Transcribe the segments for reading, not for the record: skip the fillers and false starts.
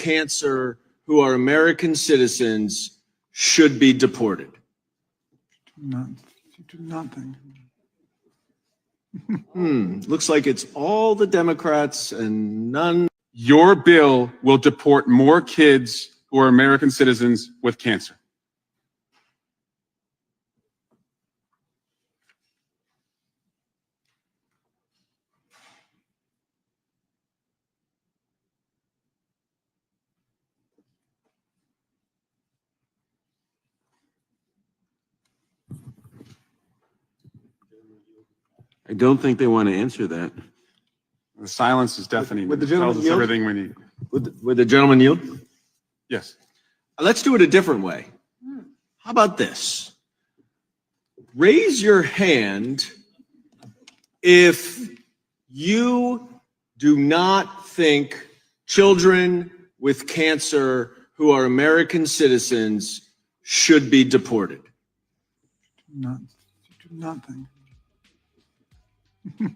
cancer who are American citizens should be deported? Nothing. Looks like it's all the Democrats and none. Your bill will deport more kids who are American citizens with cancer. I don't think they want to answer that. The silence is deafening. Would the It gentleman tells us yield? everything we need. Would the gentleman yield? Yes. Let's do it a different way. How about this? Raise your hand if you do not think children with cancer who are American citizens should be deported. Nothing.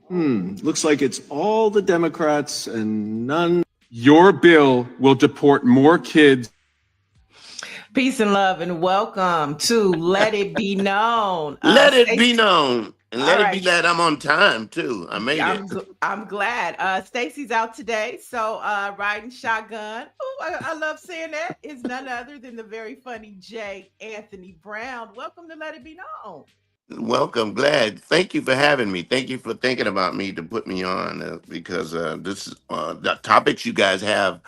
Looks like it's all the Democrats and none. Your bill will deport more kids. Peace and love, and welcome to Let It Be Known. Let it be known. And let All it be right. that I'm on time, too. I made it. I'm glad. Stacy's out today, so riding shotgun. Oh, I love saying that. Is none other than the very funny J.Anthony Brown. Welcome to Let It Be Known. Welcome. Glad. Thank you for having me. Thank you for thinking about me to put me on because the topics you guys have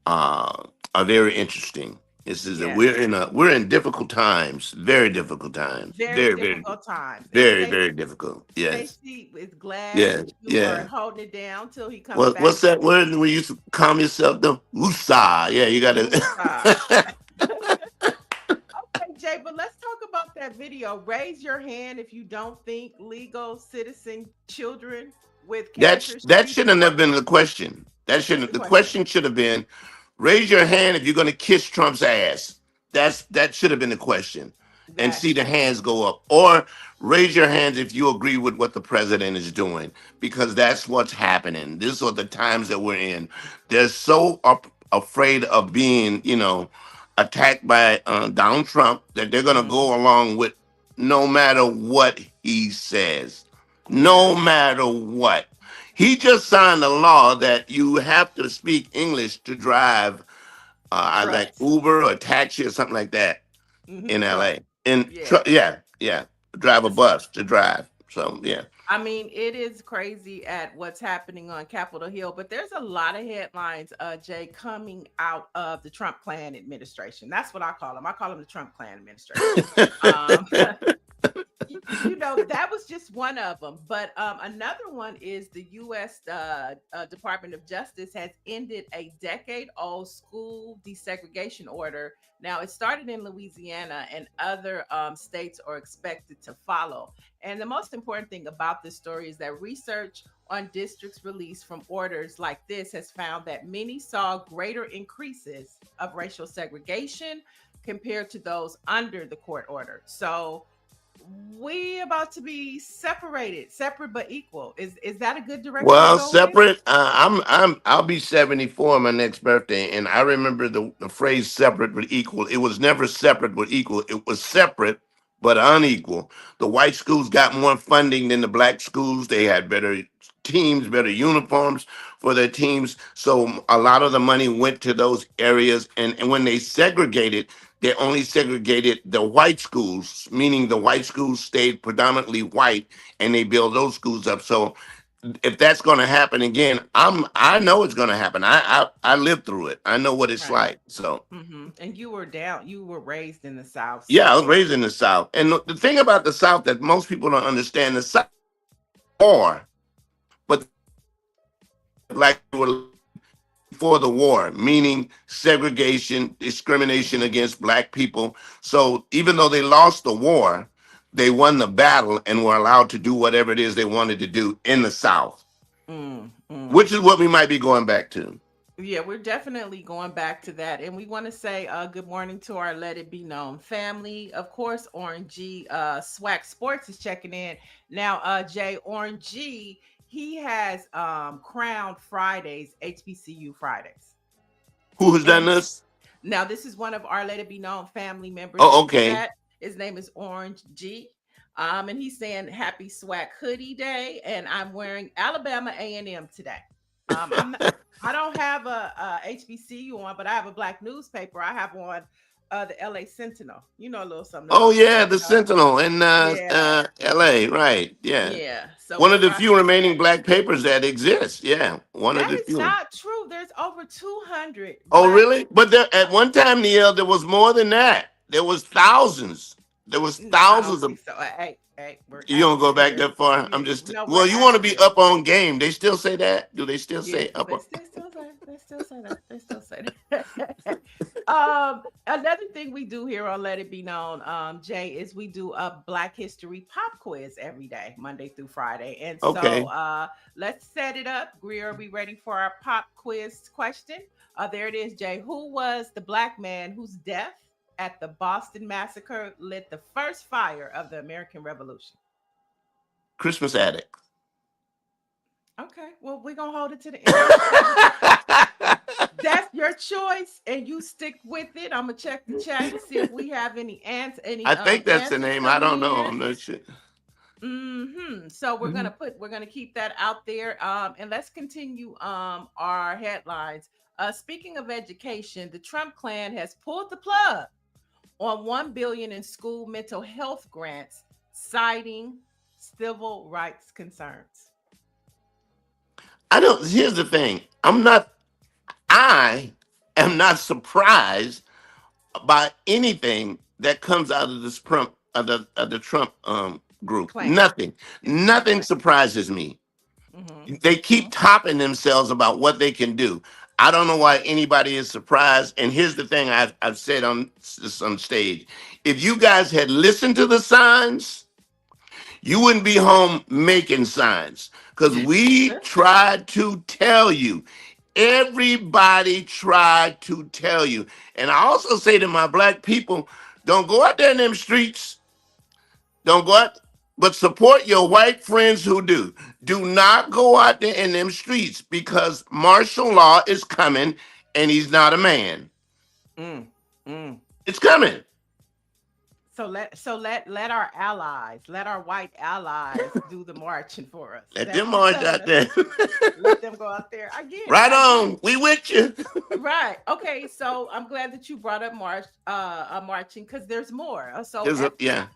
are very interesting. This is Yes. we're in difficult times, very difficult times, Very difficult times. And very, Stacey- very difficult. Yes. Stacy is glad Yeah, that you yeah. are holding it down till he comes What, back. what's that word when you used to calm yourself down? Woosah. Yeah, you got to. Okay, Jay, but let's talk about that video. Raise your hand if you don't think legal citizen children with cancer. That shouldn't have been the question. The question should have been, raise your hand if you're going to kiss Trump's ass. That should have been the question. And see the hands go up. Or raise your hands if you agree with what the president is doing, because that's what's happening. These are the times that we're in. They're so afraid of being, attacked by Donald Trump that they're going to go along with no matter what he says. No matter what. He just signed a law that you have to speak English to drive, I like Uber or taxi or something like that in LA. Drive a bus to drive. So yeah. I mean, it is crazy at what's happening on Capitol Hill, but there's a lot of headlines, Jay, coming out of the Trump Plan administration. That's what I call them. I call them the Trump Plan administration. That was just one of them. But another one is the U.S. Department of Justice has ended a decade-old school desegregation order. Now, it started in Louisiana, and other states are expected to follow. And the most important thing about this story is that research on districts released from orders like this has found that many saw greater increases of racial segregation compared to those under the court order. So we about to be separate but equal. Is that a good direction? Well, to go separate. I'll be 74 on my next birthday, and I remember the phrase "separate but equal." It was never separate but equal. It was separate but unequal. The white schools got more funding than the black schools. They had better teams, better uniforms for their teams. So a lot of the money went to those areas, and when they segregated, they only segregated the white schools, meaning the white schools stayed predominantly white, and they built those schools up. So if that's going to happen again, I know it's going to happen. I lived through it. I know what it's like. So And you were raised in the South. yeah, I was raised in the South. And the thing about the South that most people don't understand, the South war, but like for the war, meaning segregation, discrimination against black people. So even though they lost the war, they won the battle and were allowed to do whatever it is they wanted to do in the South, which is what we might be going back to. Yeah, we're definitely going back to that. And we want to say good morning to our Let It Be Known family. Of course, Orange G Swag Sports is checking in. Now, Jay, Orange G, he has crowned Fridays, HBCU Fridays. Who has done And this? now this is one of our Let It Be Known family members Oh, in the okay. chat. His name is Orange G. And he's saying happy swag hoodie day. And I'm wearing Alabama A&M today. I'm not, I don't have a HBCU on, but I have a black newspaper. I have on the LA Sentinel. You know a little something Oh about yeah, that. the Sentinel in Yeah, L.A. Right? Yeah, yeah. So one we're of the rocking few today. remaining black papers that exists. Yeah, one of That the is few. not true. There's over 200 Oh black. really? But there, at one time, Neil, there was more than that. There was thousands. There was I don't thousands think of. so. Hey, we're You don't go accurate back here. that far. I'm just. No, we're Well, you want to be accurate. up on game. They still say that. Do they still Yeah, say up they on? still say they still say that. They still say that. Another thing we do here on Let It Be Known, Jay, is we do a Black History pop quiz every day, Monday through Friday. And so Okay. let's set it up. Greer, are we ready for our pop quiz question? There it is, Jay. Who was the black man whose death at the Boston Massacre lit the first fire of the American Revolution? Christmas addict. Okay, well, we're gonna hold it to the end. That's your choice, and you stick with it. I'm gonna check the chat to see if we have any I think that's the answers name. I coming don't know. in. I'm not sure. So Mhm. we're gonna keep that out there. And let's continue our headlines. Speaking of education, the Trump clan has pulled the plug on 1 billion in school mental health grants, citing civil rights concerns. I don't. Here's the thing. I'm not. I am not surprised by anything that comes out of this Trump of the Trump group. Clan. Nothing. It's the Trump Nothing clan. surprises me. Mm-hmm. They keep Mm-hmm. topping themselves about what they can do. I don't know why anybody is surprised. And here's the thing I've said on some stage: if you guys had listened to the signs, you wouldn't be home making signs because we tried to tell you. Everybody tried to tell you. And I also say to my black people, don't go out there in them streets. Don't go out, but support your white friends who do. Do not go out there in them streets because martial law is coming and he's not a man. Mm, mm. It's coming. Let our allies, let our white allies do the marching for us. Let That's them what you're march telling out us. there. Let them go out there. I get it. Right I get on. it. We with you. Right. Okay. So I'm glad that you brought up marching because there's more. So Yeah.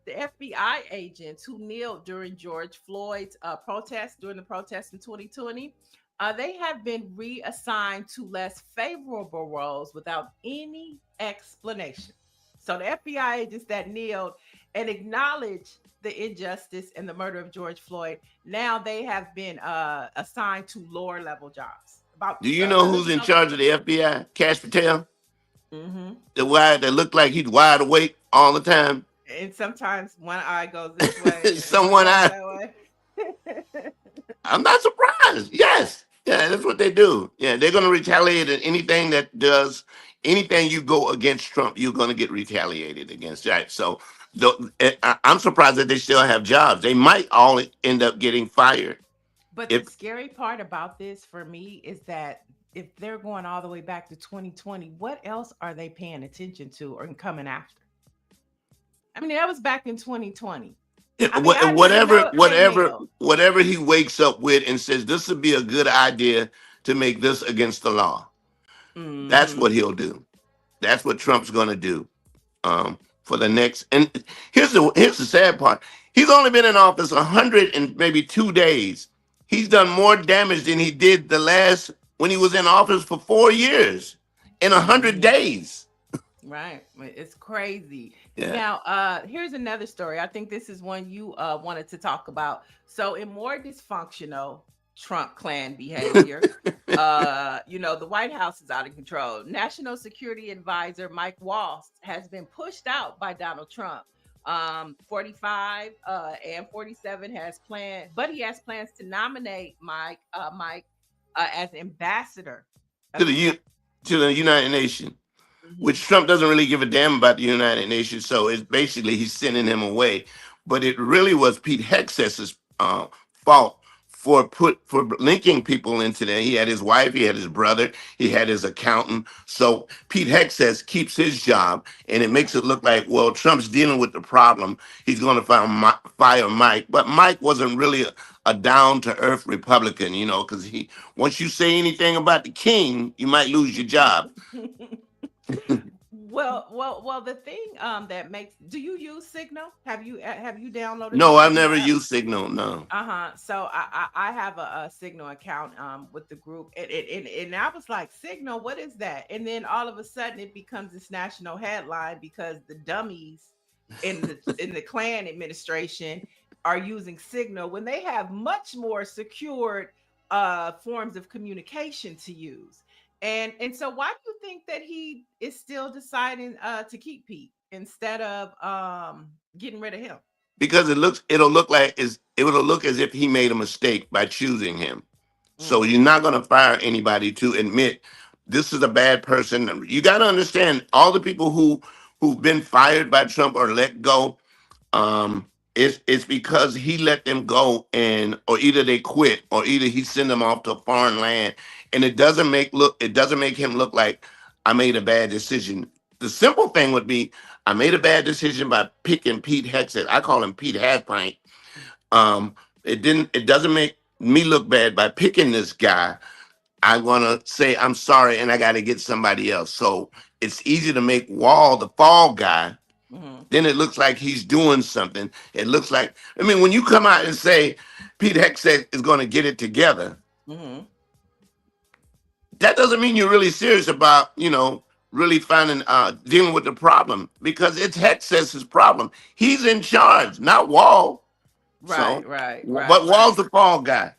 the FBI agents who kneeled during George Floyd's protest during the protest in 2020, they have been reassigned to less favorable roles without any explanation. So the FBI agents that kneeled and acknowledged the injustice and the murder of George Floyd, now they have been assigned to lower level jobs. About Do you a know little who's bit in over. charge of the FBI? Cash Patel? Mm-hmm. The guy that looked like he's wide awake all the time. And sometimes one eye goes this way and one Someone goes I that way. I'm not surprised. Yes. Yeah, that's what they do. Yeah, they're gonna retaliate at anything that does anything you go against Trump, you're gonna get retaliated against. Right. So I'm surprised that they still have jobs. They might all end up getting fired. But the If scary part about this for me is that if they're going all the way back to 2020, what else are they paying attention to or coming after? I mean, that was back in 2020. I mean, I didn't even whatever, know they whatever, nailed. whatever he wakes up with and says this would be a good idea to make this against the law. That's Mm-hmm. what he'll do. That's what Trump's gonna do. For the next. And here's the sad part. He's only been in office 100 and maybe 2 days. He's done more damage than he did the last when he was in office for 4 years in 100 days. Right. It's crazy. Yeah. Now, here's another story. I think this is one you wanted to talk about. So, in more dysfunctional Trump clan behavior, the White House is out of control. National Security Advisor Mike Waltz has been pushed out by Donald Trump. 45 and 47 has planned, but he has plans to nominate Mike as ambassador To of the the U- to the United Nations, UN. which Trump doesn't really give a damn about the United Nations. So it's basically he's sending him away. But it really was Pete Hexes's fault for linking people into there. He had his wife, he had his brother, he had his accountant. So Pete Hegseth keeps his job, and it makes it look like, well, Trump's dealing with the problem. He's going to fire Mike, but Mike wasn't really a down to earth Republican, because once you say anything about the king, you might lose your job. Well, the thing that makes, do you use Signal? Have you downloaded the No, I've Signal never app? used Signal. No. Uh-huh. So I have a Signal account with the group, and I was like, Signal, what is that? And then all of a sudden it becomes this national headline because the dummies in the Klan administration are using Signal when they have much more secured forms of communication to use. And so why do you think that he is still deciding to keep Pete instead of getting rid of him? Because it will look as if he made a mistake by choosing him. So Mm-hmm. you're not going to fire anybody to admit this is a bad person. You got to understand all the people who've been fired by Trump or let go. It's because he let them go, and or either they quit or either he send them off to a foreign land, and it doesn't make him look like I made a bad decision. The simple thing would be I made a bad decision by picking Pete Hegseth. I call him Pete Halfpint. Um, it doesn't make me look bad by picking this guy. I'm gonna say I'm sorry and I got to get somebody else. So it's easy to make Wall the fall guy. Mm-hmm. Then it looks like he's doing something. It looks like, I mean, when you come out and say Pete Hegseth is going to get it together, Mm-hmm. that doesn't mean you're really serious about, really finding, dealing with the problem because it's Hegseth's problem. He's in charge, not Wall. Right, So, right, but right, right. Wall's the fall guy.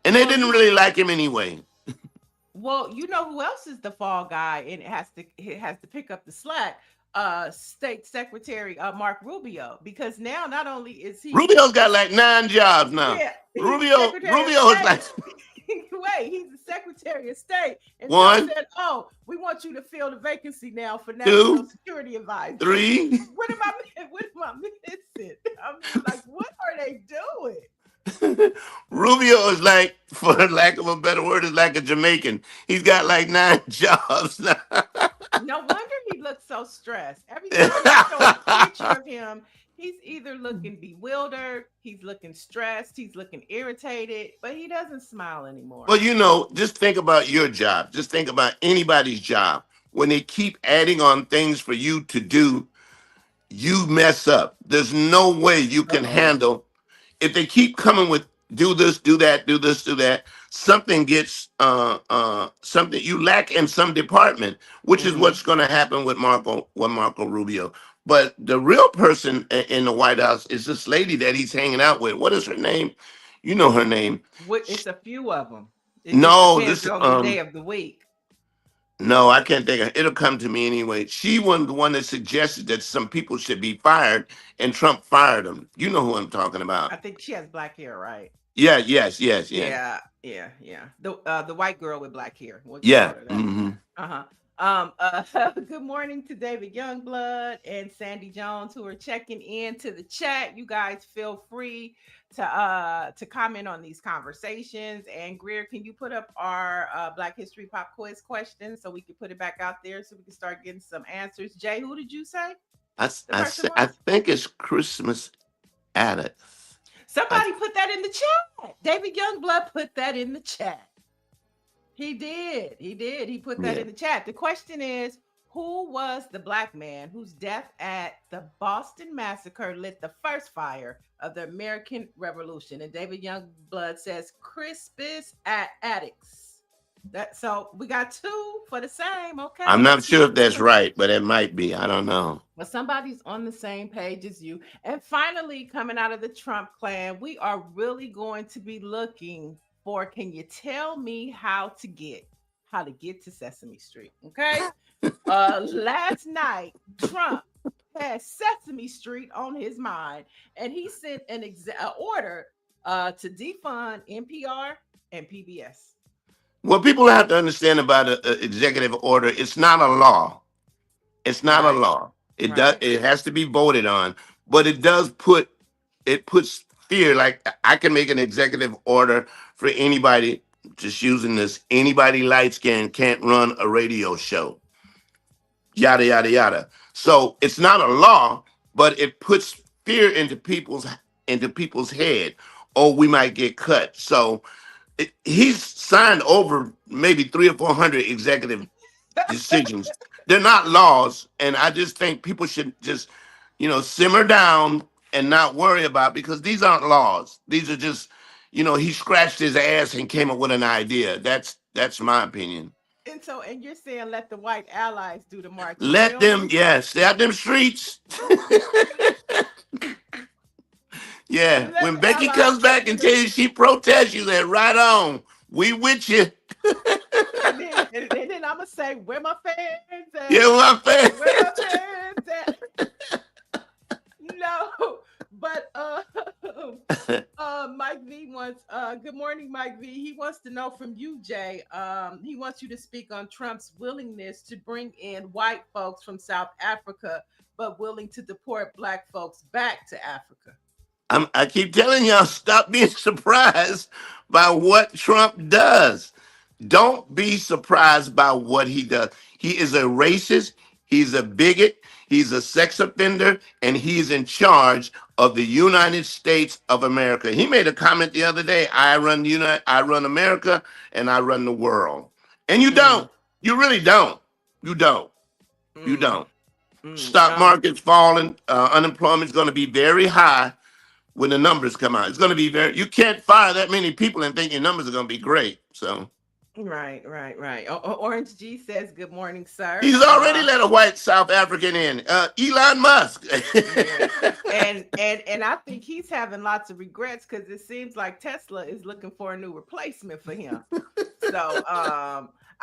And they Well, didn't really like him anyway. you know who else is the fall guy, and it has to pick up the slack. State Secretary Mark Rubio, because now not only is he, Rubio's got like 9 jobs now. yeah, he's the Rubio, Secretary of Rubio is State. like Wait, he's the Secretary of State, and Trump one, said, "Oh, we want you to fill the vacancy now for National two, Security Advisor." 3. What am I? What am I missing? I'm just like, what are they doing? Rubio is like, for lack of a better word, is like a Jamaican. He's got like 9 jobs now. No wonder he looks so stressed. Every time they show a picture of him, he's either looking bewildered, he's looking stressed, he's looking irritated, but he doesn't smile anymore. Well, just think about your job. Just think about anybody's job. When they keep adding on things for you to do, you mess up. There's no way you can Uh-oh. handle if they keep coming with do this, do that, do this, do that, something gets something you lack in some department, which is Mm-hmm. what's going to happen with Marco Rubio. But the real person in the White House is this lady that he's hanging out with. What is her name? You know her name. It's a few of them. It just No, depends on the day of the week. no, I can't think of it. It'll come to me anyway. She was the one that suggested that some people should be fired, and Trump fired them. You know who I'm talking I about. think she has black hair, right? Yeah, yes. Yeah. The white girl with black hair. We'll just call Yeah. her that. Hmm. Uh-huh. Good morning to David Youngblood and Sandy Jones, who are checking in to the chat. You guys feel free to comment on these conversations. And Greer, can you put up our Black History Pop Quiz question so we can put it back out there so we can start getting some answers? Jay, who did you say the person I was? think it's Christmas Addicts. I, Somebody put that in the chat. David Youngblood put that in the chat. He did. He did. He put that yeah. in the chat. The question is, who was the black man whose death at the Boston Massacre lit the first fire of the American Revolution? And David Youngblood says Crispus Attucks. So we got two for the same. Okay, I'm not let's see sure who if this that's one. right, but it might be. I don't know. Well, somebody's on the same page as you. And finally, coming out of the Trump clan, we are really going to be looking for, can you tell me how to get to Sesame Street? Okay. Last night, Trump had Sesame Street on his mind, and he sent an order to defund NPR and PBS. What people have to understand about an executive order, it's not a law. It's not a Right. law. It does. Right. It has to be voted on, but it puts fear. Like I can make an executive order for anybody, just using this, anybody light skinned can't run a radio show, yada yada yada. So it's not a law, but it puts fear into people's head. Oh, we might get cut. So he's signed over maybe 300 or 400 executive decisions. They're not laws, and I just think people should just, simmer down and not worry about, because these aren't laws. These are just, he scratched his ass and came up with an idea. That's my opinion. And you're saying let the white allies do the marching. Let them, yes, stay out them streets. Yeah, Let when the Becky allies comes back and tell you she protests, you say, right on, we with you. and then I'm gonna say, where my fans at? Yeah, my Where my fans. fans at? No, but Mike V wants good morning, Mike V. He wants to know from you, Jay. He wants you to speak on Trump's willingness to bring in white folks from South Africa, but willing to deport black folks back to Africa. I keep telling y'all, stop being surprised by what Trump does. Don't be surprised by what he does. He is a racist. He's a bigot. He's a sex offender, and he's in charge of the United States of America. He made a comment the other day. I run America, and I run the world. And you Mm, don't. You really don't. You don't. You mm, don't. Stock market's falling. Unemployment's going to be very high when the numbers come out. It's going to be you can't fire that many people and think your numbers are going to be great. So right. Orange G says, "Good morning, sir." he's already let a white South African in, Elon Musk. Yeah, and I think he's having lots of regrets because it seems like Tesla is looking for a new replacement for him. So,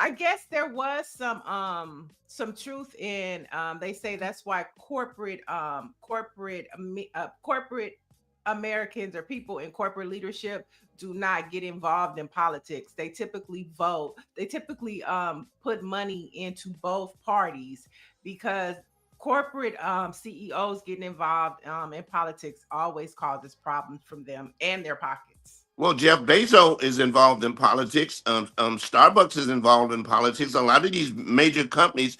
I guess there was some truth in they say that's why corporate Americans or people in corporate leadership do not get involved in politics. They typically vote. They typically put money into both parties because corporate CEOs getting involved in politics always causes problems from them and their pockets. Well, Jeff Bezos is involved in politics. Starbucks is involved in politics. A lot of these major companies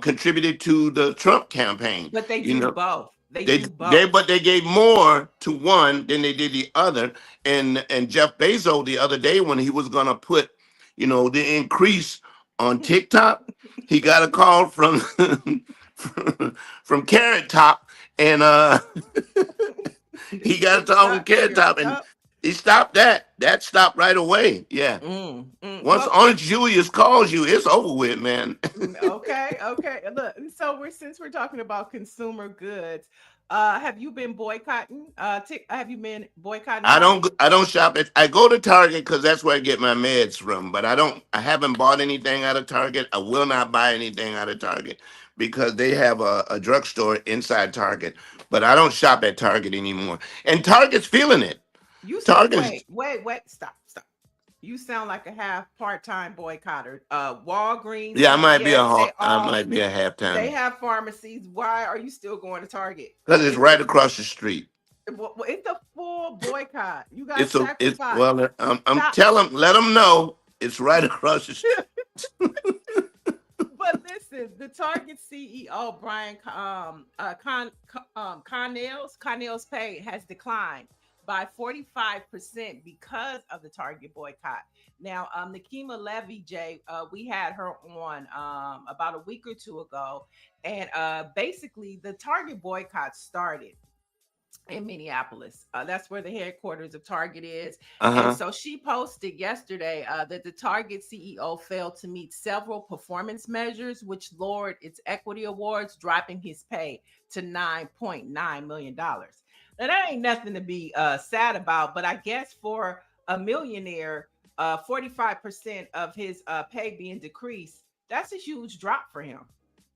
contributed to the Trump campaign. But they You do know, both. They They do they both. but they gave more to one than they did the other. And Jeff Bezos the other day, when he was gonna put, the increase on TikTok, he got a call from from Carrot Top, and he got a call from Carrot Top, and Up. he stopped that. That stopped right away. Yeah. Once Well, Orange Julius calls you, it's over with, man. okay. Look, so since we're talking about consumer goods, have you been boycotting? Have you been boycotting Target? I don't shop at I go to Target because that's where I get my meds from. But I haven't bought anything out of Target. I will not buy anything out of Target because they have a drugstore inside Target. But I don't shop at Target anymore. And Target's feeling it. You sound Target's wait, stop. You sound like a half part-time boycotter. Walgreens yeah, I saying might be yes, I might be a they halftime have pharmacies. Why are you still going to Target? because it's right across the street. It's a full boycott. You got to It's sacrifice. well, I'm Stop. telling let them know it's right across the street. But listen, the Target CEO Brian Connell's pay has declined by 45% because of the Target boycott. Now, Nikema Levy, Jay, we had her on about a week or two ago, and basically the Target boycott started in Minneapolis. That's where the headquarters of Target is. And Uh-huh. so she posted yesterday that the Target CEO failed to meet several performance measures, which lowered its equity awards, dropping his pay to $9.9 million. Now, that ain't nothing to be sad about, but I guess for a millionaire, 45% of his pay being decreased, that's a huge drop for him.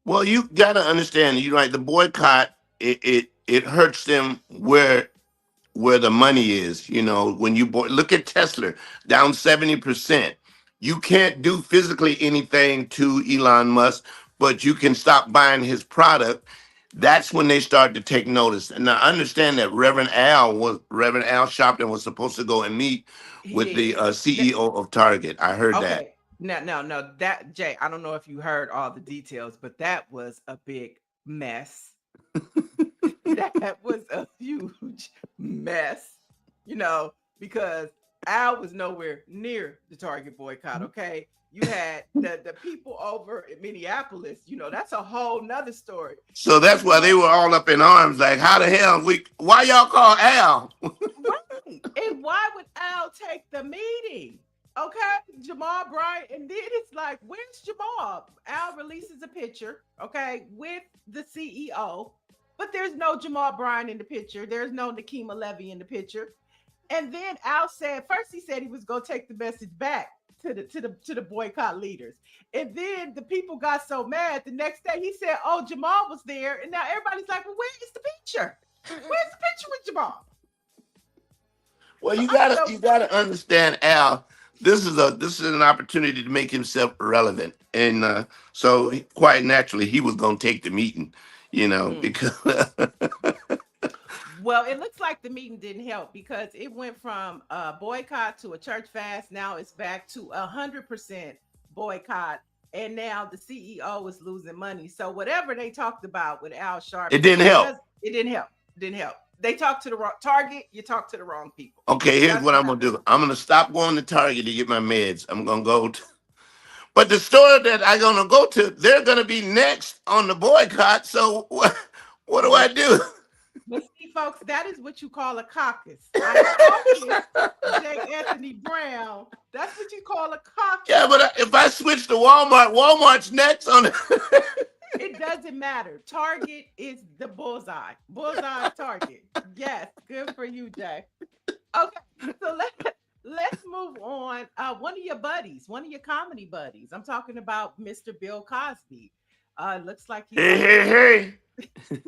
Well, you got to understand, the boycott, it hurts them where the money is. When look at Tesla, down 70%. You can't do physically anything to Elon Musk, but you can stop buying his product. That's when they started to take notice. And I understand that Reverend Al Sharpton was supposed to go and meet He with the did. That, CEO of Target. I heard that. okay. No, no, no. That Jay, I don't know if you heard all the details, but that was a big mess. That was a huge mess, you know, because Al was nowhere near the Target boycott. Okay. You had the people over in Minneapolis, that's a whole nother story. So But that's why they were all up in arms, like, how the hell why y'all call Al? right. And why would Al take the meeting? Okay, Jamal Bryant, and then it's like, where's Jamal? Al releases a picture, okay, with the CEO, but there's no Jamal Bryant in the picture. There's no Nikema Levy in the picture. And then Al said, first he said he was gonna take the message back to the boycott leaders. And then the people got so mad the next day. He said, "Oh, Jamal was there," and now everybody's like, "Well, where is the picture? Where's the picture with Jamal?" Well, So you I don't gotta know. you gotta understand, Al. This is an opportunity to make himself relevant, and so quite naturally, he was gonna take the meeting, Mm. because Well, it looks like the meeting didn't help because it went from a boycott to a church fast. Now it's back to 100% boycott, and now the CEO is losing money. So whatever they talked about with Al it Sharpton, didn't help. it didn't help. Didn't help. They talked to the wrong Target. You talked to the wrong people. Okay, here's That's what what I'm gonna happened. do. I'm gonna stop going to Target to get my meds. I'm gonna go to, but the store that I'm gonna go to, they're gonna be next on the boycott. So what do I do? But see, folks, that is what you call a caucus. A caucus, J. Anthony Brown. That's what you call a Yeah, caucus. but if I switch to Walmart, Walmart's next on the. It doesn't matter. Target is the bullseye. Bullseye is Target. Yes, good for you, Jay. Okay, so let's move on. One of your buddies, one of your comedy buddies. I'm talking about Mr. Bill Cosby. Looks like he's Hey, having hey, some hey.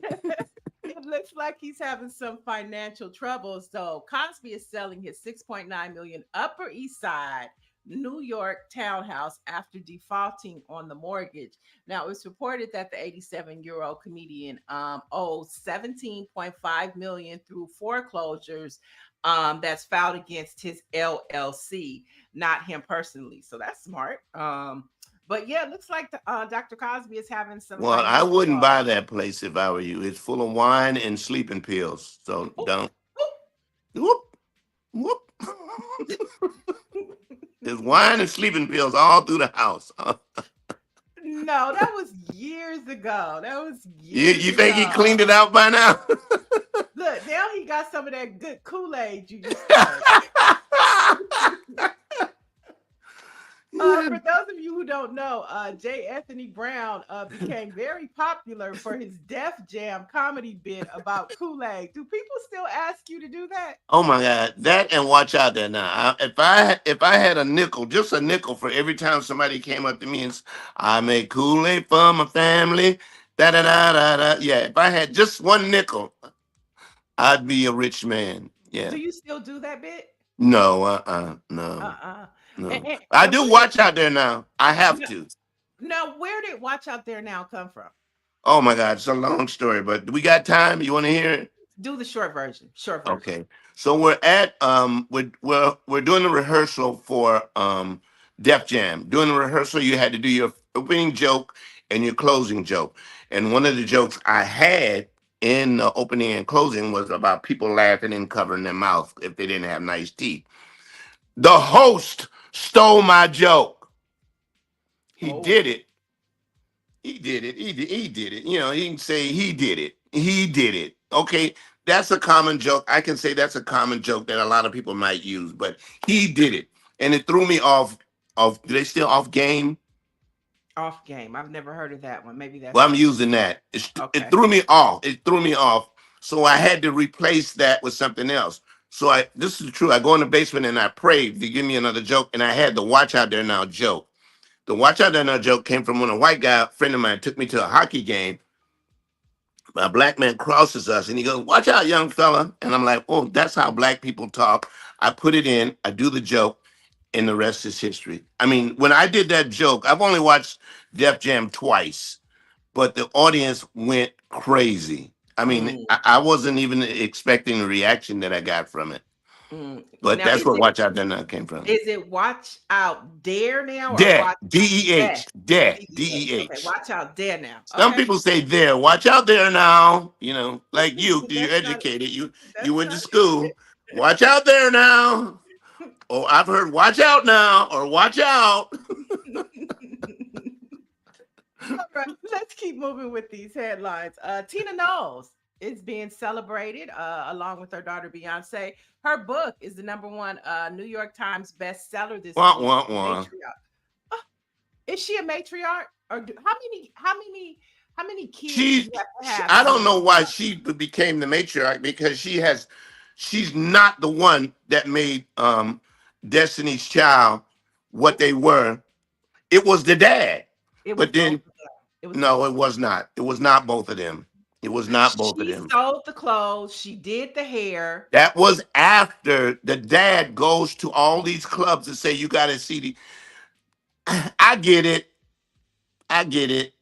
it looks like he's having some financial trouble. So Cosby is selling his 6.9 million Upper East Side New York townhouse after defaulting on the mortgage. Now it's reported that the 87-year-old comedian owes 17.5 million through foreclosures that's filed against his LLC, not him personally. So that's smart. But yeah, it looks like Dr. Cosby is having some Well, I financial wouldn't buy trouble. that place if I were you. It's full of wine and sleeping pills. So Oop, don't. oop. Whoop, whoop. There's wine and sleeping pills all through the house. No, that was years ago. That was You, years you think he ago. cleaned it out by now? Look, now he got some of that good Kool-Aid you used to like. For those of you who don't know, J. Anthony Brown became very popular for his Def Jam comedy bit about Kool-Aid. Do people still ask you to do that? Oh my God, that and watch out there now. If I had a nickel, just a nickel for every time somebody came up to me and I make Kool-Aid for my family, da da da da da. Yeah, if I had just one nickel, I'd be a rich man. Yeah. Do you still do that bit? No, no, Uh-uh. And, no. and, I and do where did watch out there now. I have no, to. no, where did Watch Out There Now come from? Oh my God, it's a long story, but we got time. You want to hear it? Do the short version. Short version. Okay. So we're doing the rehearsal for Def Jam. Doing the rehearsal, you had to do your opening joke and your closing joke. And one of the jokes I had in the opening and closing was about people laughing and covering their mouth if they didn't have nice teeth. The host stole my joke. He Oh. did it. He did it. He did it. He can say he did it. He did it. Okay. That's a common joke. I can say that's a common joke that a lot of people might use, but he did it. And it threw me off. Do they still off game? Off game. I've never heard of that one. Maybe that's Well, I'm new. using that. It Okay. threw me off. It threw me off. So I had to replace that with something else. So this is true. I go in the basement and I pray to give me another joke. And I had the watch out there now joke. The watch out there now joke came from when a white guy, friend of mine, took me to a hockey game. A black man crosses us and he goes, "Watch out, young fella." And I'm like, "Oh, that's how black people talk." I put it in, I do the joke, and the rest is history. I mean, when I did that joke, I've only watched Def Jam twice, but the audience went crazy. I mean, Mm, I wasn't even expecting the reaction that I got from it. mm. But Now, that's where Watch Out There Now came from. is it Watch Out Dare now or Dare, Watch Dare? D-E-H, dare, DEH. Okay, D-E-H. Watch Out Dare now. Some Okay, people say there. Watch out there now. Like you, but you're that's not. educated. You That's went to not. school. Watch out there now. Or I've heard watch out now or watch out. All right, let's keep moving with these headlines. Tina Knowles is being celebrated along with her daughter Beyonce. Her book is the number one New York Times bestseller this Wah, week. wah, wah. Matriarch. Oh, is she a matriarch? Or how many kids do you have to have I to be don't a know why matriarch? she became the matriarch because she's not the one that made Destiny's Child what they were. It was the dad. It was But both then of them. It was no, both it of them. was not. It was not both of them. It was not both of She them. sold the clothes. She did the hair. That was after the dad goes to all these clubs and say, you got to see the. I get it. I get it.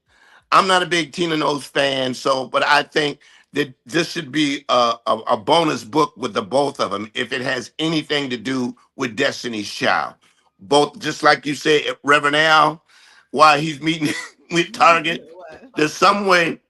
I'm not a big Tina Knowles fan, but I think that this should be a bonus book with the both of them if it has anything to do with Destiny's Child. Both, just like you said, Reverend Al, while he's meeting with Target, What? there's some way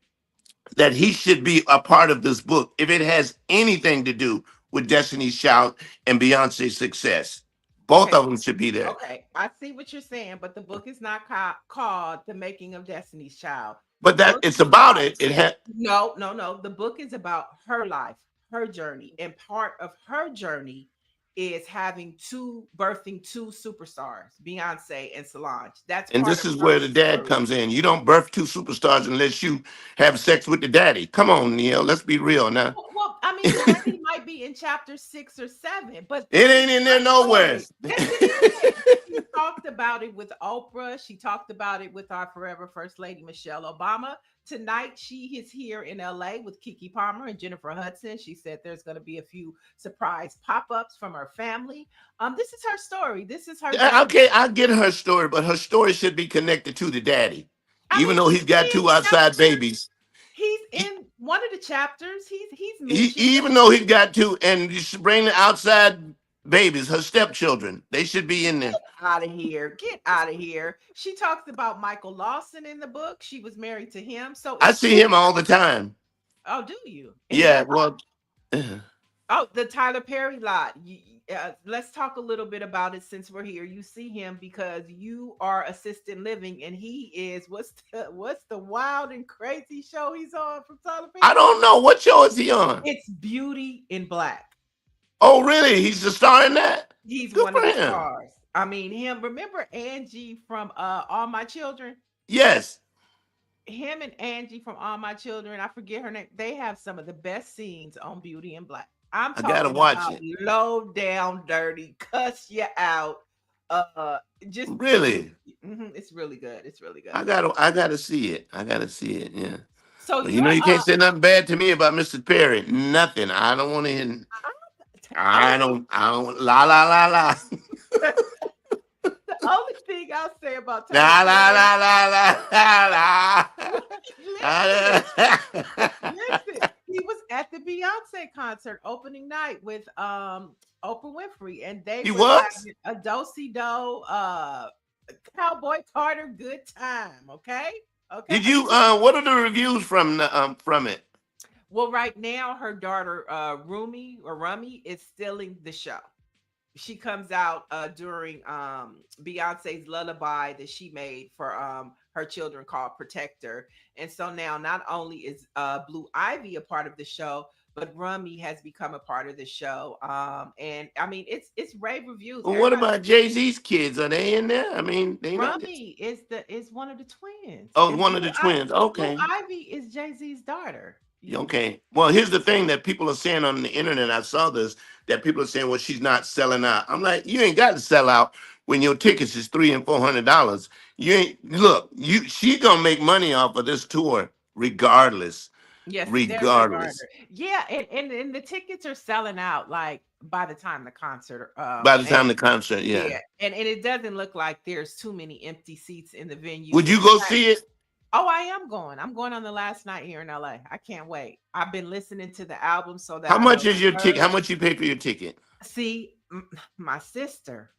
that he should be a part of this book if it has anything to do with Destiny's Child and Beyonce's success. Both Okay, of them should be there. okay, I see what you're saying, but the book is not called "The Making of Destiny's Child." The But that book it's is about about it. It had no, no, no. The book is about her life, her journey, and part of her journey is birthing two superstars, Beyonce and Solange. That's and part this of is her where the dad story. comes in. You don't birth two superstars unless you have sex with the daddy. Come on, Neil. Let's be real now. Well, I mean, the daddy might be in chapter 6 or 7, but It this is ain't in there her nowhere. story. Yes, it is. She talked about it with Oprah. She talked about it with our forever First Lady Michelle Obama. Tonight, she is here in LA with Kiki Palmer and Jennifer Hudson. She said there's going to be a few surprise pop-ups from her family. This is her story. This is her journey. Okay, I get her story, but her story should be connected to the daddy. I Even mean, though he's got two outside babies. he's E- in one of the chapters. He's mentioned. Even though he's got two, and you should bring the outside babies, her stepchildren. They should be in there. Out of here. Get out of here. She talks about Michael Lawson in the book. She was married to him. So I it's see him all the time. oh, do you? Yeah, well, Oh, the Tyler Perry lot. Let's talk a little bit about it since we're here. You see him because you are assisted living, and he is what's the wild and crazy show he's on from Tyler I Perry? don't know. What show is he on? It's Beauty in Black. Oh, really? He's the star in that? He's Good one for of the him. stars. I mean, him. Remember Angie from All My Children? Yes. Him and Angie from All My Children, I forget her name. They have some of the best scenes on Beauty and Black. I'm I gotta talking watch about it. low down, dirty, cuss you out. Just Really? it's really good. It's really good. I gotta see it. I gotta see it. Yeah. So But you're you can't say nothing bad to me about Mr. Perry. Nothing. I don't want to hear. only I don't. La la la la. the only thing I'll say about La Tyler la Perry. la la la la. Listen, la. listen. He was at the Beyonce concert opening night with Oprah Winfrey, and they He were was. having a do-si-do Cowboy Carter good time. Okay. Okay. Did you? What are the reviews from it? Well, right now her daughter Rummy is stealing the show. She comes out during Beyonce's lullaby that she made for her children called Protector. And so now not only is Blue Ivy a part of the show, but Rummy has become a part of the show. And I mean it's rave reviews. Well, what Everybody, about Jay-Z's kids? Are they in there? I mean, they not. Rummy is one of the twins. Oh, And one of the twins. Blue Okay. Ivy is Jay-Z's daughter. Okay. Well, here's the thing that people are saying on the internet. I saw this that people are saying, "Well, she's not selling out." I'm like, you ain't got to sell out when your tickets is $300 and $400. You ain't look. She gonna make money off of this tour regardless. Yes, Regardless. yeah, and the tickets are selling out like by the time the concert. By the time the concert, yeah. Yeah, and it doesn't look like there's too many empty seats in the venue. Would you go see it? Oh, I am going. I'm going on the last night here in LA. I can't wait. I've been listening to the album so that How I know much is your the ticket? How words. much you pay for your ticket? See, my sister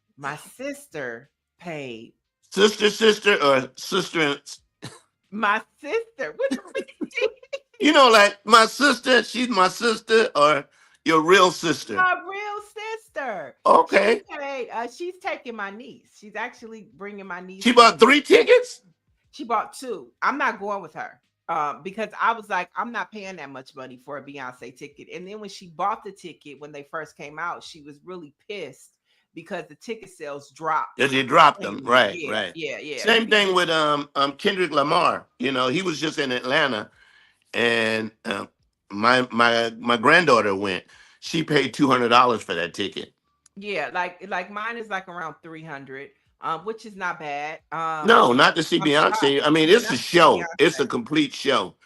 paid. Sister, or sister? My sister, what you mean? You know, like my sister. She's my sister, or your real sister. My real sister. She Okay. paid. She's taking my niece. She's actually bringing my She niece bought in. 3 tickets. She bought two. I'm not going with her. Because I was like, I'm not paying that much money for a Beyonce ticket. And then when she bought the ticket when they first came out, she was really pissed because the ticket sales dropped. Yeah, they dropped them. And Right, yeah, right. yeah, yeah. Same thing with Kendrick Lamar. You know, he was just in Atlanta, and my granddaughter went. She paid $200 for that ticket. Yeah, like mine is like around 300, which is not bad. No, not to see I'm shocked. Beyonce. I mean, Yeah, it's a not to see show. It's a Beyonce. complete show.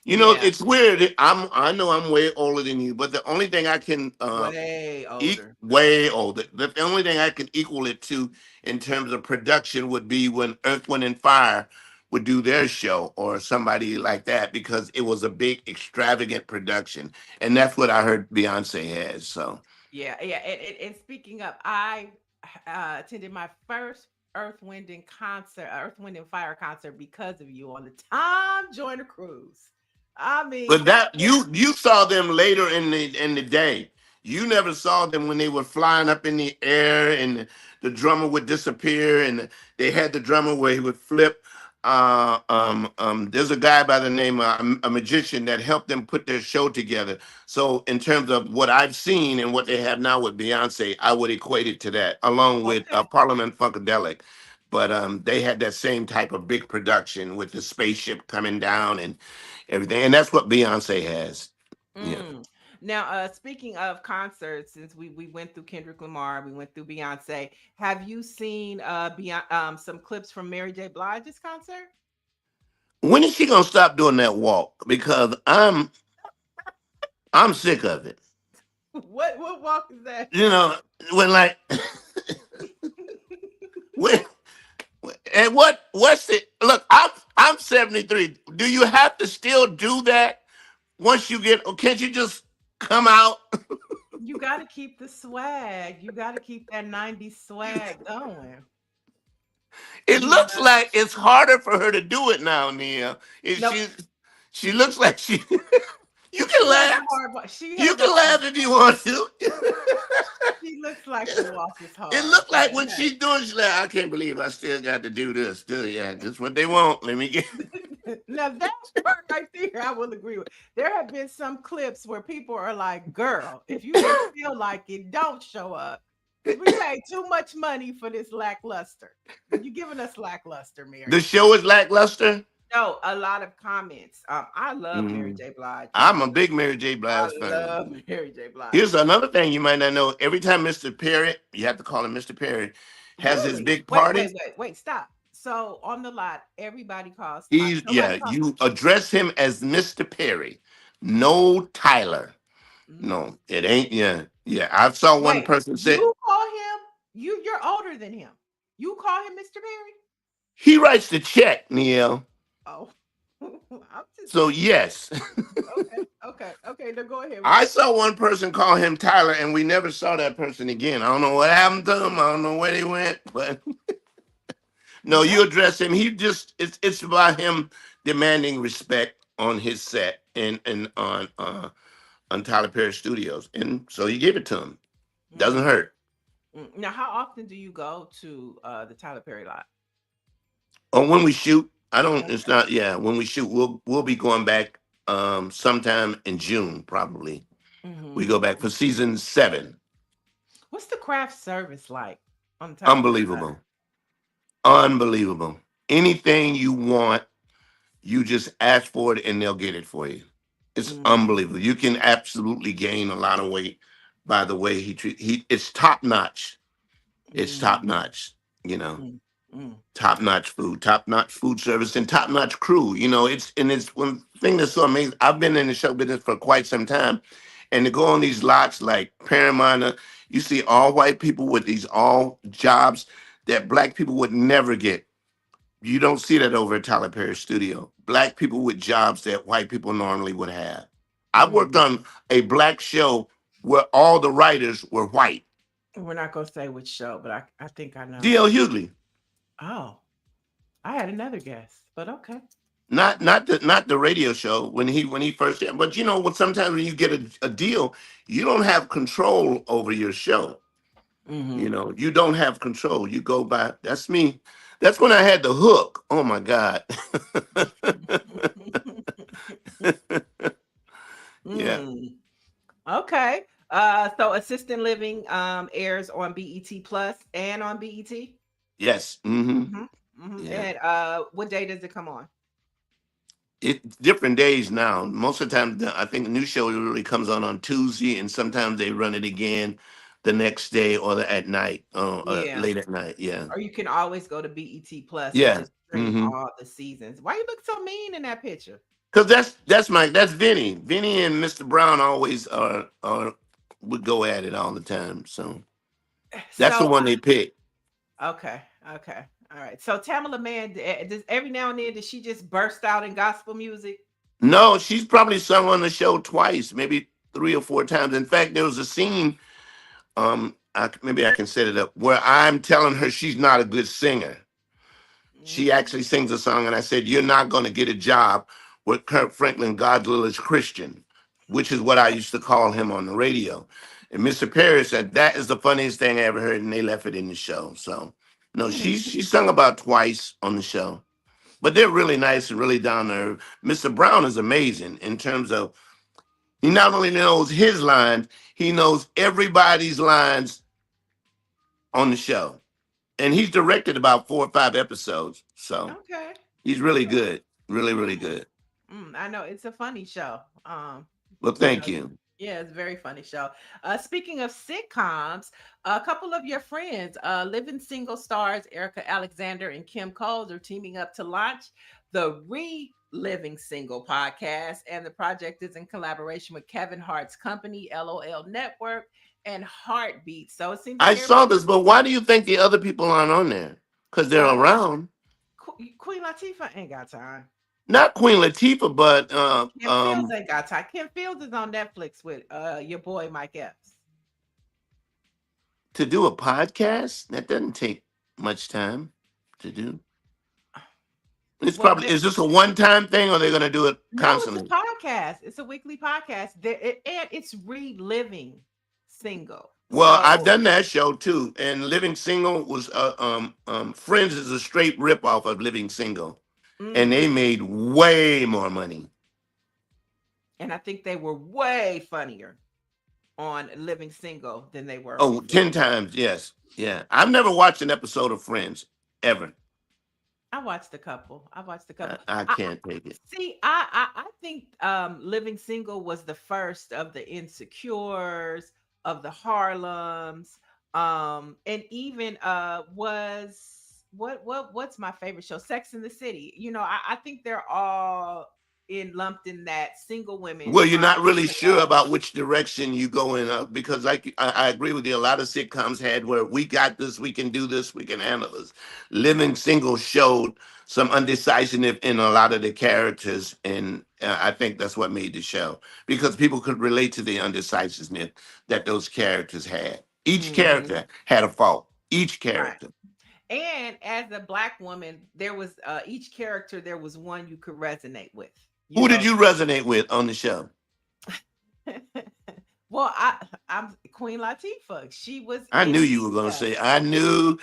You know, Yeah, it's weird. I know I'm way older than you, but the only thing I can way older. way older. The only thing I can equal it to in terms of production would be when Earth, Wind, and Fire would do their show or somebody like that because it was a big, extravagant production, and that's what I heard Beyonce has. So, Yeah, yeah. And speaking of, I attended my first Earth, Wind, and Fire concert because of you on the Tom Joyner cruise. I mean, but that that you saw them later in the day. You never saw them when they were flying up in the air and the drummer would disappear and they had the drummer where he would flip. There's a guy by the name of a magician that helped them put their show together. So in terms of what I've seen and what they have now with Beyonce, I would equate it to that, along with okay. Parliament Funkadelic. But they had that same type of big production with the spaceship coming down and everything, and that's what Beyonce has. Yeah. Mm. Now, speaking of concerts, since we went through Kendrick Lamar, we went through Beyonce. Have you seen some clips from Mary J. Blige's concert? When is she gonna stop doing that walk? Because I'm sick of it. What walk is that? You know, when like when and what's the look? I'm 73. Do you have to still do that once you get? Or can't you just come out? You got to keep the swag. You got to keep that 90s swag going. It You looks know? like it's harder for her to do it now, Nia. If Nope. she looks like she. You She can has laugh. a hard walk. She You has a can hard laugh if you want to. She looks like the walk is It hard. looked like But when she's doing, she's like, I can't believe I still got to do this. Do yeah, this what they want. Let me get. hey. Now that part right there, I will agree with. There have been some clips where people are like, "Girl, if you don't feel like it, don't show up." Because we paid too much money for this lackluster. You're giving us lackluster, The Mary. show is lackluster. No, a lot of comments. I love Mary Mm. J. Blige. I'm a big Mary J. I Blige fan. love Mary J. Blige. Here's another thing you might not know. Every time Mr. Perry, you have to call him Mr. Perry, has his Really? big party, Wait, stop. So on the lot, everybody calls he's nobody yeah, calls. you address him as Mr. Perry. No Tyler. Mm. No, it ain't. Yeah, yeah. I saw one Wait, person say you call him, you're older than him. You call him Mr. Barry? he writes the check, Neil. Oh, I'm just So yes. okay. Now go ahead. I saw one person call him Tyler, and we never saw that person again. I don't know what happened to him. I don't know where they went, but no, Well, you address him. He just it's about him demanding respect on his set and on Tyler Perry Studios, and so you give it to him. Doesn't mm, hurt. now how often do you go to the Tyler Perry lot? Or when we shoot, I don't. It's Okay. not. Yeah, when we shoot, we'll be going back sometime in June probably. We Hmm. go back for season 7. What's the craft service like on the Tyler Perry lot? Unbelievable. Unbelievable. Anything you want, you just ask for it and they'll get it for you. It's Mm, unbelievable. You can absolutely gain a lot of weight by the way he treat he it's top notch. It's top mm, notch, you know. mm, mm, Top notch food, top notch food service, and top notch crew. You know, it's one thing that's so amazing. I've been in the show business for quite some time, and to go on these lots like Paramount, you see all white people with these all jobs that black people would never get. You don't see that over at Tyler Perry Studio. Black people with jobs that white people normally would have. I worked Mm. on a black show where all the writers were white. We're not gonna say which show, but I think I know. D.L. Hughley. Oh, I had another guess, but okay. Not the radio show when he first, but when sometimes when you get a deal, you don't have control over your show. Mm-hmm. You don't have control. You go by, that's me. That's when I had the hook. Oh my God. Yeah. Mm. Okay. So Assistant Living airs on BET Plus and on BET. Yes. Mm-hmm. Mm-hmm. Yeah. And what day does it come on? It different days now. Most of the time, I think the new show really comes on Tuesday, and sometimes they run it again the next day or at night, Yeah. late at night. Yeah. Or you can always go to BET Plus and Yeah. just stream all the seasons. Why you look so mean in that picture? Because that's Vinny. Vinny and Mr. Brown always are would go at it all the time. So that's the So one they pick. okay, okay, all right. So Tamala Man, does every now and then does she just burst out in gospel music? No, she's probably sung on the show twice, maybe 3 or 4 times. In fact, there was a scene. Maybe I can set it up where I'm telling her she's not a good singer. She Mm. actually sings a song, and I said, "You're not going to get a job with Kirk Franklin, God's Littlest Christian," which is what I used to call him on the radio. And Mr. Perry said, "That is the funniest thing I ever heard," and they left it in the show. So, no, she sung about twice on the show, but they're really nice and really down there. Mr. Brown is amazing in terms of he not only knows his lines, he knows everybody's lines on the show. And he's directed about 4 or 5 episodes. So Okay. he's really good. Really, really good. I know it's a funny show. Well, You thank know, you. yeah, it's a very funny show. Speaking of sitcoms, a couple of your friends, Living Single stars Erica Alexander and Kim Coles, are teaming up to launch the Living Single podcast, and the project is in collaboration with Kevin Hart's company, LOL Network, and Heartbeat. So it seems I like saw everybody. this, but why do you think the other people aren't on there? Because they're Uh, around. Queen Latifah ain't got time. Not Queen Latifah, but Kim Fields ain't got time. Kim Fields is on Netflix with your boy Mike Epps. to do a podcast, that doesn't take much time to do. It's Well, probably, is this a one-time thing or they're going to do it no, it's a constantly? podcast. It's a weekly podcast. And it's reliving single. Well, I've So done that show too, and Living Single was Friends is a straight ripoff of Living Single, and they mhm. made way more money. And I think they were way funnier on Living Single than they were on Oh, 10 Friends. times, yes. Yeah. I've never watched an episode of Friends ever. I watched a couple. I watched a I, couple. I I, can't take it. see. I think Living Single was the first of the Insecures, of the Harlems, and even what's my favorite show? Sex in the City. I think they're all lumped in that single women Well, you're trying not really to sure love. about which direction you go in, because I agree with you. A lot of sitcoms had where we got this, we can do this, we can handle this. Living Single showed some undecisiveness in a lot of the characters, and I think that's what made the show because people could relate to the undecisiveness that those characters had. Each Mhm. character had a fault. Each Right. character. And as a black woman, there was each character, there was one you could resonate with. You Who did know, you resonate with on the show? well, I'm Queen Latifah. She was I knew in you were gonna Mia. say. I knew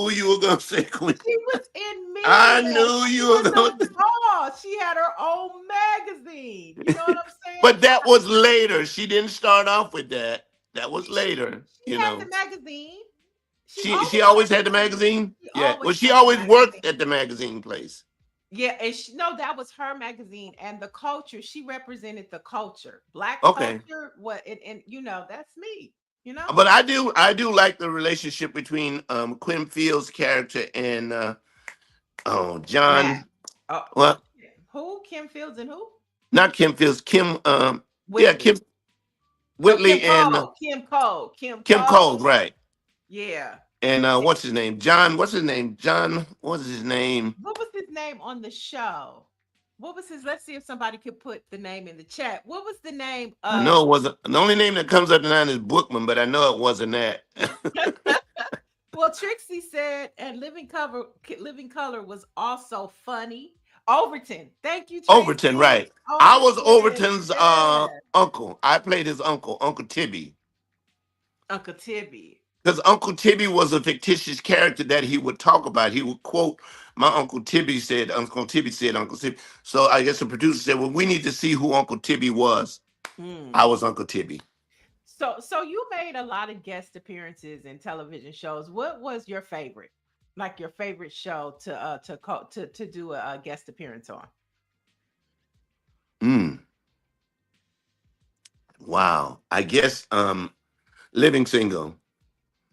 you were gonna say Queen. She was in I Mia. knew She you were was going on to. Raw. She had her own magazine. You know what I'm saying? But that was later. She didn't start off with that. That was She, later. she had the magazine. She She always always had had the the magazine. magazine. She Yeah. Well, always she had the always worked magazine. at the magazine place. Yeah, and no, that was her magazine, and the culture. She represented the culture, black Okay. culture. What and that's me. You know, But I do like the relationship between Quinn Field's character and Matt. John. Oh, Well, who? Kim Fields and who? not Kim Fields. Kim. Yeah, Whitley. Kim No, Kim Whitley and Cole. Kim Cole. Kim Kim Cole. Cole. Right. Yeah. And what's his name? John. What's his name? John. What's his name? What was his name on the show? What was his? Let's see if somebody could put the name in the chat. What was the name I of? know it wasn't. The only name that comes up tonight is Bookman, but I know it wasn't that. Well, Trixie said, and Living Color was also funny. Overton. Thank you, Overton, Tracy. right? I was Overton. Overton's Yeah. uncle. I played his uncle, Uncle Tibby. Uncle Tibby. Because Uncle Tibby was a fictitious character that he would talk about. He would quote, "My Uncle Tibby said, Uncle Tibby said, Uncle Tibby." So I guess the producer said, "Well, we need to see who Uncle Tibby was." I Mm. was Uncle Tibby. So you made a lot of guest appearances in television shows. What was your favorite? Like your favorite show to do a guest appearance on? Mm, wow. I guess Living Single.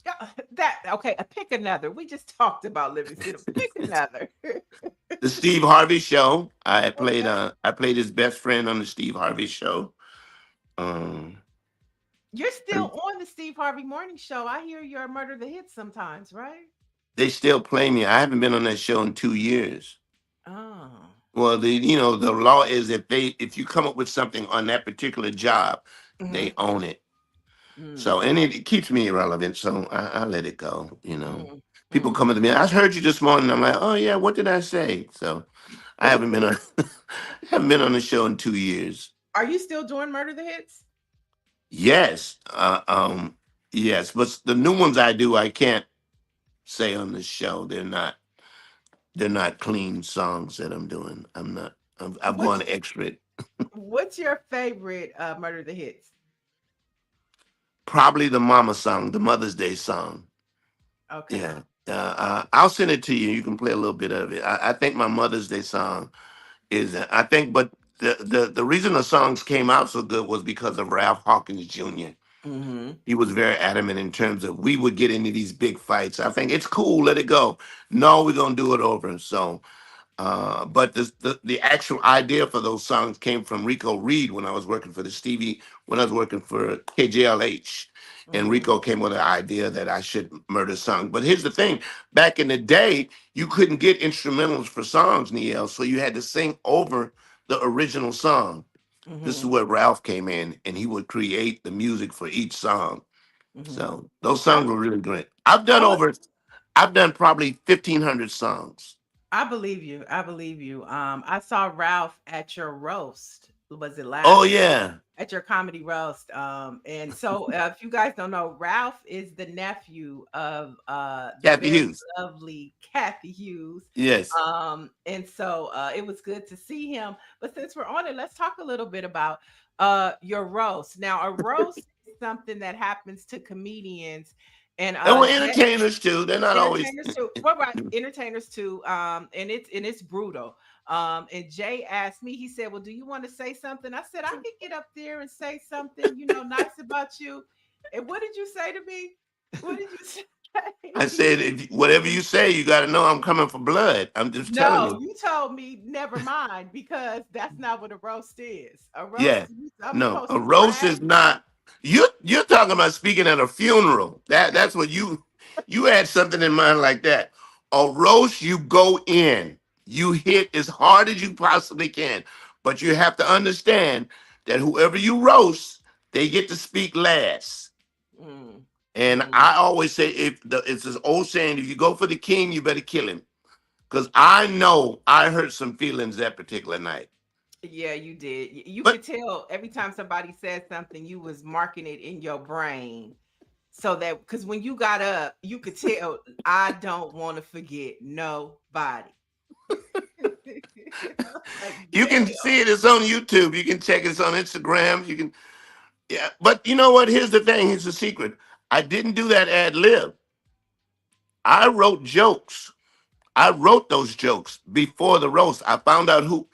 Yeah, that okay. Pick another. We just talked about Livingston. Pick another. The Steve Harvey Show. Okay. I played his best friend on the Steve Harvey Show. Um, You're still on the Steve Harvey Morning Show. I hear you're Murder the Hits sometimes, right? they still play me. I haven't been on that show in 2 years. Oh. Well, the law is if you come up with something on that particular job, Mm-hmm. they own it. Mm, So and it keeps me irrelevant. So I let it go. mm, People mm. come to me. I heard you this morning. I'm like, oh yeah, what did I say? So I haven't been on haven't been on the show in 2 years. Are you still doing Murder the Hits? Yes, yes, but the new ones I do, I can't say on the show. They're not clean songs that I'm doing. I'm not. I've gone What's extra. what's your favorite Murder the Hits? Probably the Mama song, the Mother's Day song. Okay. Yeah. I'll send it to you. You can play a little bit of it. I think my Mother's Day song is. I think, but the reason the songs came out so good was because of Ralph Hawkins Jr. Mm-hmm. He was very adamant in terms of we would get into these big fights. I think it's cool, let it go. No, we're gonna do it over. So but the actual idea for those songs came from Rico Reed when I was working for when I was working for KJLH. And Mm-hmm. Rico came with an idea that I should murder songs. But here's the thing, back in the day, you couldn't get instrumentals for songs, Niele, so you had to sing over the original song. This is Mm-hmm. where Ralph came in and he would create the music for each song. Mm-hmm. So those I, songs were really great. I was I've done probably 1,500 songs. I believe you. I believe you. I saw Ralph at your roast. Was it Oh last year? yeah, At your comedy roast. And so if you guys don't know, Ralph is the nephew of the Kathy very Hughes. lovely Kathy Hughes. Yes. And so it was good to see him. But since we're on it, let's talk a little bit about your roast. Now, a roast is something that happens to comedians. And And we're entertainers too. They're not always. entertainers too. Well, right, entertainers too. And it's brutal. And Jay asked me, he said, "Well, do you want to say something?" I said, "I could get up there and say something, nice about you." And what did you say to me? What did you say? I said, whatever you say, you got to know I'm coming for blood. I'm just telling No, you. you told me never mind because that's not what a roast is. A roast, Yeah. I'm No, supposed a to roast brag. is not. You're talking about speaking at a funeral. That's what you had something in mind like that. A roast, you go in, you hit as hard as you possibly can, but you have to understand that whoever you roast, they get to speak last. Mm, And mm. I always say, it's this old saying: if you go for the king, you better kill him. Because I know I hurt some feelings that particular night. Yeah, you did. You But could tell every time somebody said something, you was marking it in your brain. So that because when you got up, you could tell I don't want to forget nobody. Like, you damn. can see it. It's on YouTube. You can check it. It's on Instagram. You can, yeah. But you know what? Here's the thing. Here's the secret. I didn't do that ad lib. I wrote jokes. I wrote those jokes before the roast. I found out who.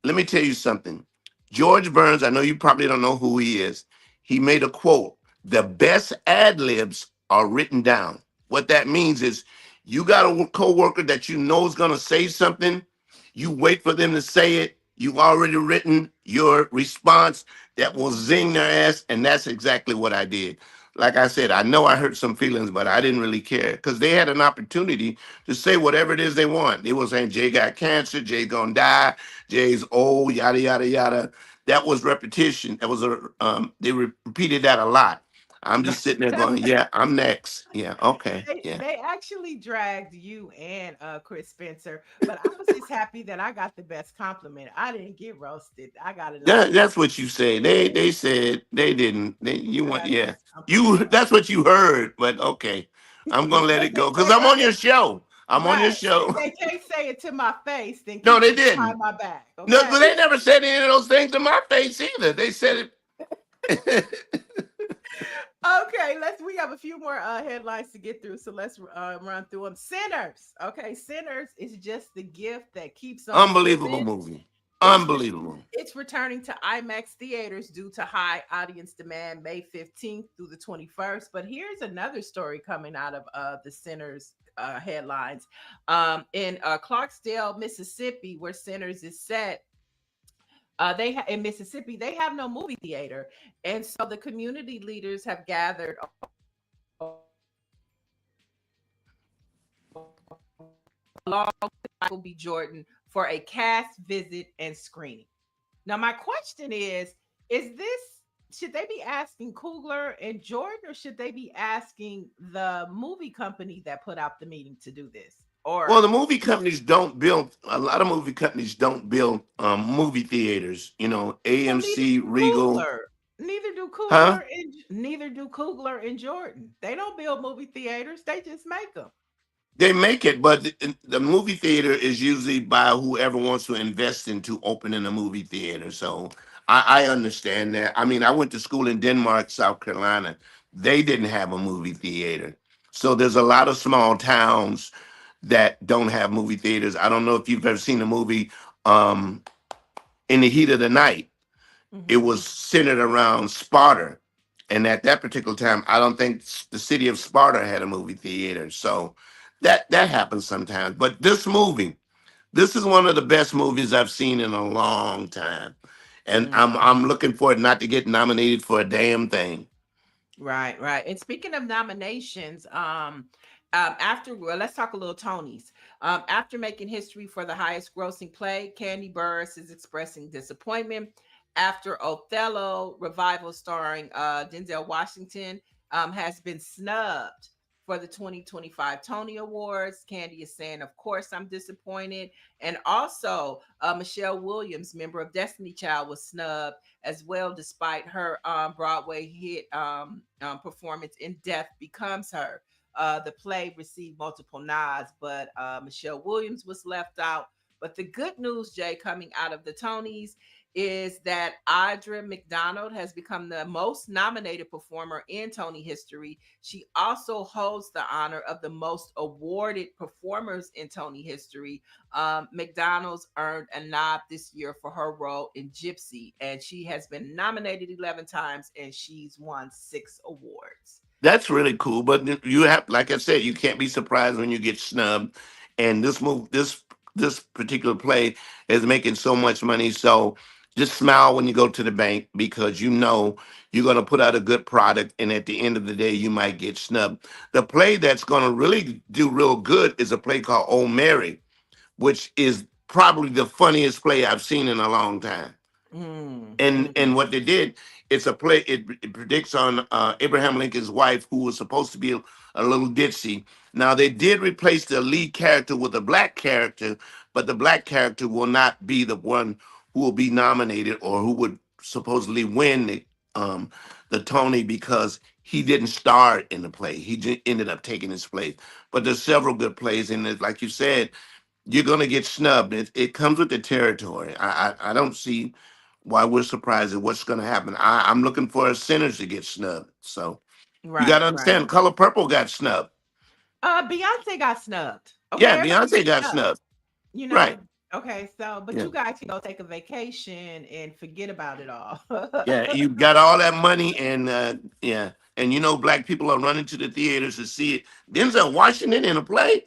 Let me tell you something. George Burns, I know you probably don't know who he is. He made a quote: the best ad libs are written down. What that means is you got a coworker that you know is going to say something. You wait for them to say it. You've already written your response that will zing their ass. And that's exactly what I did. like I said, I know I hurt some feelings, but I didn't really care because they had an opportunity to say whatever it is they want. They were saying Jay got cancer, Jay gonna die, Jay's old, yada yada yada. That was repetition. That was a they repeated that a lot. I'm just sitting there going, yeah, I'm next. Yeah, okay, yeah. They actually dragged you and Chris Spencer, but I was just happy that I got the best compliment. I didn't get roasted. I got a nice That's what you say. yeah, They said they didn't. You I want got a yeah. nice compliment. You that's what you heard, but okay. I'm gonna let it go because I'm on your show. I'm on your Right. show. They can't say it to my face, then No, keep they it behind didn't. my back. No, Okay. they never said any of those things to my face either. They said it. Okay, we have a few more headlines to get through, so let's run through them. Sinners. Okay, Sinners is just the gift that keeps on Unbelievable giving. movie. It's Unbelievable. it's returning to IMAX theaters due to high audience demand May 15th through the 21st. But here's another story coming out of the Sinners headlines. In Clarksdale, Mississippi, where Sinners is set, in Mississippi, they have no movie theater. And so the community leaders have gathered along with Michael B. Jordan for a cast visit and screening. Now, my question is this, should they be asking Coogler and Jordan, or should they be asking the movie company that put out the meeting to do this? Well, Or the movie companies don't build. A lot of movie companies don't build movie theaters. You know, well, neither AMC, do Regal, Coogler. huh? Neither do Coogler and Jordan. They don't build movie theaters. They just make them. They make it, but the movie theater is usually by whoever wants to invest into opening a movie theater. So I understand that. I mean, I went to school in Denmark, South Carolina. They didn't have a movie theater. So there's a lot of small towns that don't have movie theaters. I don't know if you've ever seen the movie um, In the Heat of the Night. It Hmm. was centered around Sparta. And at that particular time, I don't think the city of Sparta had a movie theater. So that happens sometimes. But this is one of the best movies I've seen in a long time. And I'm looking for it not to get nominated for a damn thing. Right, right. And speaking of nominations, after well, let's talk a little Tonys. After making history for the highest grossing play, Candy Burris is expressing disappointment after Othello revival starring Denzel Washington has been snubbed for the 2025 Tony Awards. Candy is saying, "Of course, I'm disappointed." And also, Michelle Williams, member of Destiny Child, was snubbed as well, despite her Broadway hit performance in Death Becomes Her. The play received multiple nods, but Michelle Williams was left out. But the good news, Jay, coming out of the Tonys is that Audra McDonald has become the most nominated performer in Tony history. She also holds the honor of the most awarded performers in Tony history. McDonald's earned a nod this year for her role in Gypsy, and she has been nominated 11 times and she's won 6 awards. That's really cool. But you have, like I said, you can't be surprised when you get snubbed. And this particular play is making so much money. So just smile when you go to the bank because you know you're going to put out a good product. And at the end of the day, you might get snubbed. The play that's going to really do real good is a play called Old Mary, which is probably the funniest play I've seen in a long time. Mm, And what they did, it's a play. It predicts on Abraham Lincoln's wife, who was supposed to be a little ditzy. Now they did replace the lead character with a black character, but the black character will not be the one who will be nominated or who would supposedly win the Tony because he didn't star in the play. He just ended up taking his place. But there's several good plays in it. Like you said, you're going to get snubbed. It comes with the territory. I don't see why we're surprised at what's going to happen. I'm looking for sinners to get snubbed. So you got right, to right. understand, Color Purple got snubbed. Beyonce got snubbed. Okay, Yeah, everybody Beyonce gets got snubbed. snubbed. You Right. know. Okay, so but Yeah. you guys can go take a vacation and forget about it all. Yeah, you got all that money, and yeah, and you know, black people are running to the theaters to see it. Denzel Washington in a play.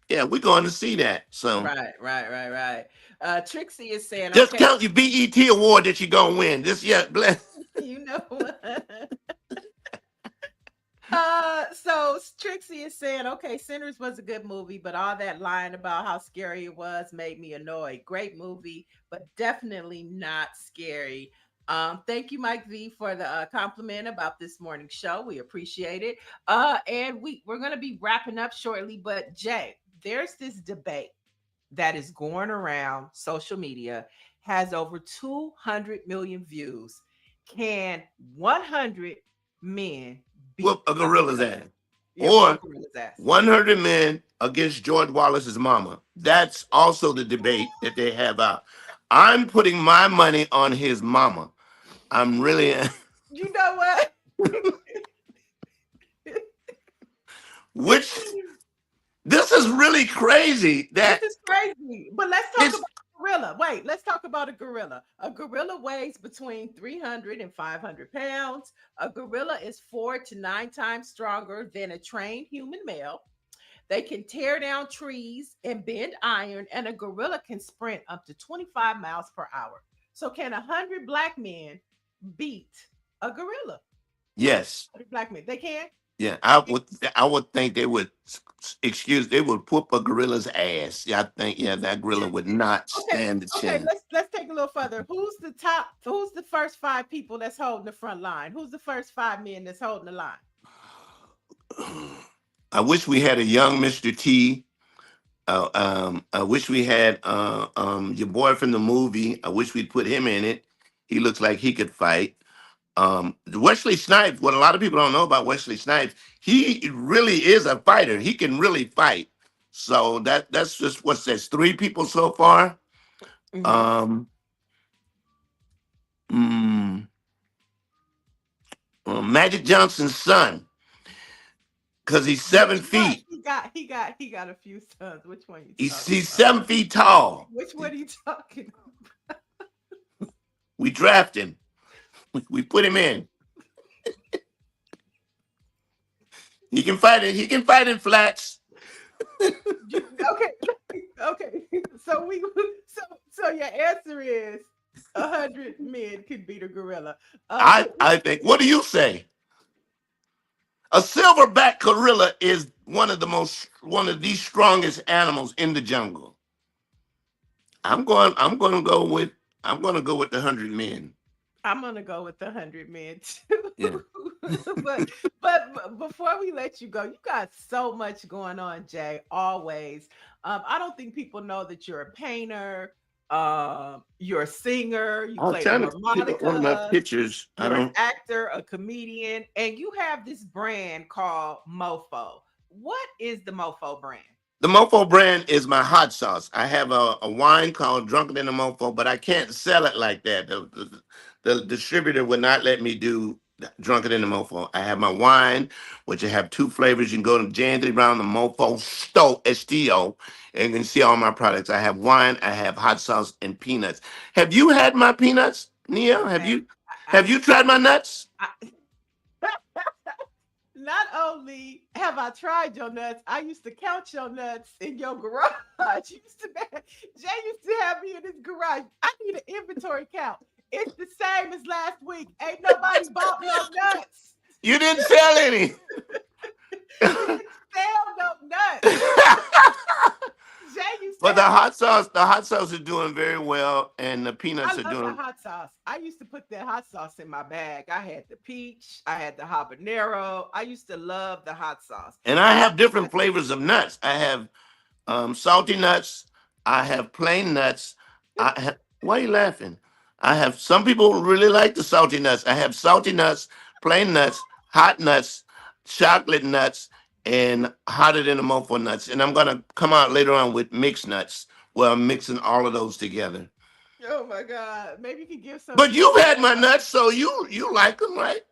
Yeah, we're going to see that. So Right, right, right, right. Trixie is saying, just okay, count your BET award that you're gonna win. This yeah, bless. you know what? So Trixie is saying, okay, Sinners was a good movie, but all that lying about how scary it was made me annoyed. Great movie, but definitely not scary. Thank you, Mike V, for the compliment about this morning's show. We appreciate it. And we're gonna be wrapping up shortly, but Jay, there's this debate that is going around social media, has over 200 million views. Can 100 men Whoop beat a a gorilla's gorilla? ass. Yeah, whoop a Or gorilla's ass. 100 men against George Wallace's mama. That's also the debate that they have out. I'm putting my money on his mama. I'm really, You know what? which, this is really crazy This that is crazy. But let's talk it's, about a gorilla. Wait, let's talk about a gorilla. A gorilla weighs between 300 and 500 pounds. A gorilla is 4 to 9 times stronger than a trained human male. They can tear down trees and bend iron, and a gorilla can sprint up to 25 miles per hour. So, can 100 black men beat a gorilla? yes. 100 black men. They can? Yeah, I would think they would whoop a gorilla's ass. Yeah, I think that gorilla would not Okay, stand the okay, chance. let's take a little further. Who's the first 5 people that's holding the front line? Who's the first 5 men that's holding the line? I wish we had a young Mr. T. I wish we had your boy from the movie. I wish we'd put him in it. He looks like he could fight. Wesley Snipes. What a lot of people don't know about Wesley Snipes, he really is a fighter. He can really fight. So that's just what says 3 people so far. Mhm. Um, mm, Magic Johnson's son, because he's seven Which one? feet. He got a few sons. Which one you talking He's about? 7 feet tall. Which one are you talking We draft him. We put him in. He can fight it. He can fight in flats. Okay, okay. So so your answer is 100 men could beat a gorilla. I think. What do you say? A silverback gorilla is one of the strongest animals in the jungle. I'm going to go with the 100 men. I'm gonna go with the 100 men too. Yeah. But before we let you go, you got so much going on, Jay. Always. I don't think people know that you're a painter. You're a singer. You I'm play the trying to pick up one of my harmonica. pictures. I You're an don't. actor, a comedian, and you have this brand called Mofo. What is the Mofo brand? The Mofo brand is my hot sauce. I have a wine called Drunken in the Mofo, but I can't sell it like that. The distributor would not let me do Drunken in the Mofo. I have my wine, which I have 2 flavors. You can go to J.Anthony Brown, the Mofo Sto STO, and you can see all my products. I have wine, I have hot sauce, and peanuts. Have you had my peanuts, Nia? Have Okay. you have you tried my nuts? I, Not only have I tried your nuts, I used to count your nuts in your garage. Jay used to have me in his garage. I need an inventory count. It's the same as last week. Ain't nobody bought no nuts. You didn't sell any. You didn't sell no nuts. Jay used to But the have me. hot sauce is doing very well, and the I peanuts are love the doing. hot sauce. I used to put that hot sauce in my bag. I had the peach. I had the habanero. I used to love the hot sauce. And I have different flavors of nuts. I have salty nuts. I have plain nuts. Why are you laughing? I have some people really like the salty nuts. I have salty nuts, plain nuts, hot nuts, chocolate nuts, and hotter than a mofo nuts. And I'm gonna come out later on with mixed nuts, where I'm mixing all of those together. Oh my God. Maybe you could give some But people you've had some. my nuts, so you like them, right?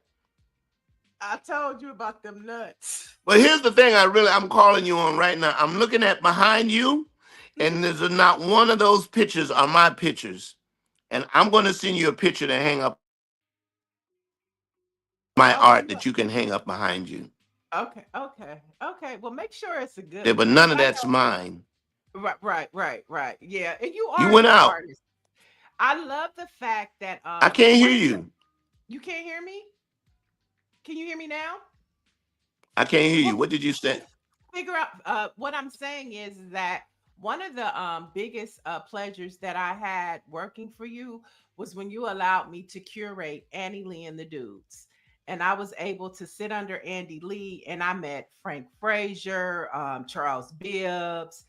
I told you about them nuts. But here's the thing I'm calling you on right now. I'm looking at behind you, and there's not one of those pictures are my pictures. And I'm going to send you a picture to hang up my Okay, art that you can hang up behind you. okay. Well, make sure it's a good Yeah, but one because none of I that's know. mine. Right. Yeah, and you You are a went good out. artist. I love the fact that I can't hear one of the you. you can't hear me. Can you hear me now? I can't hear you. Well, What did you say? figure out what I'm saying is that one of the biggest pleasures that I had working for you was when you allowed me to curate Annie Lee and the Dudes. And I was able to sit under Andy Lee, and I met Frank Frazier, Charles Bibbs,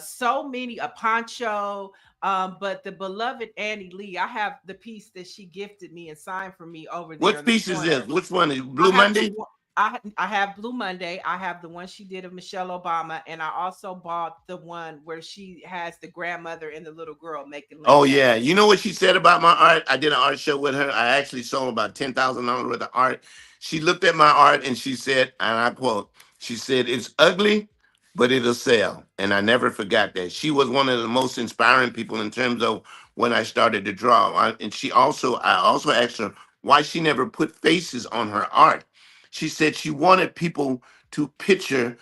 so many, a Poncho. But the beloved Annie Lee, I have the piece that she gifted me and signed for me over there What in the piece is this? corner. Which one is I Blue have the Monday? one- I have Blue Monday. I have the one she did of Michelle Obama, and I also bought the one where she has the grandmother and the little girl making Oh lemonade. yeah. You know what she said about my art? I did an art show with her. I actually sold about $10,000 worth of art. She looked at my art and she said, and I quote, she said, "It's ugly, but it'll sell." And I never forgot that. She was one of the most inspiring people in terms of when I started to draw. And I also asked her why she never put faces on her art. She said she wanted people to picture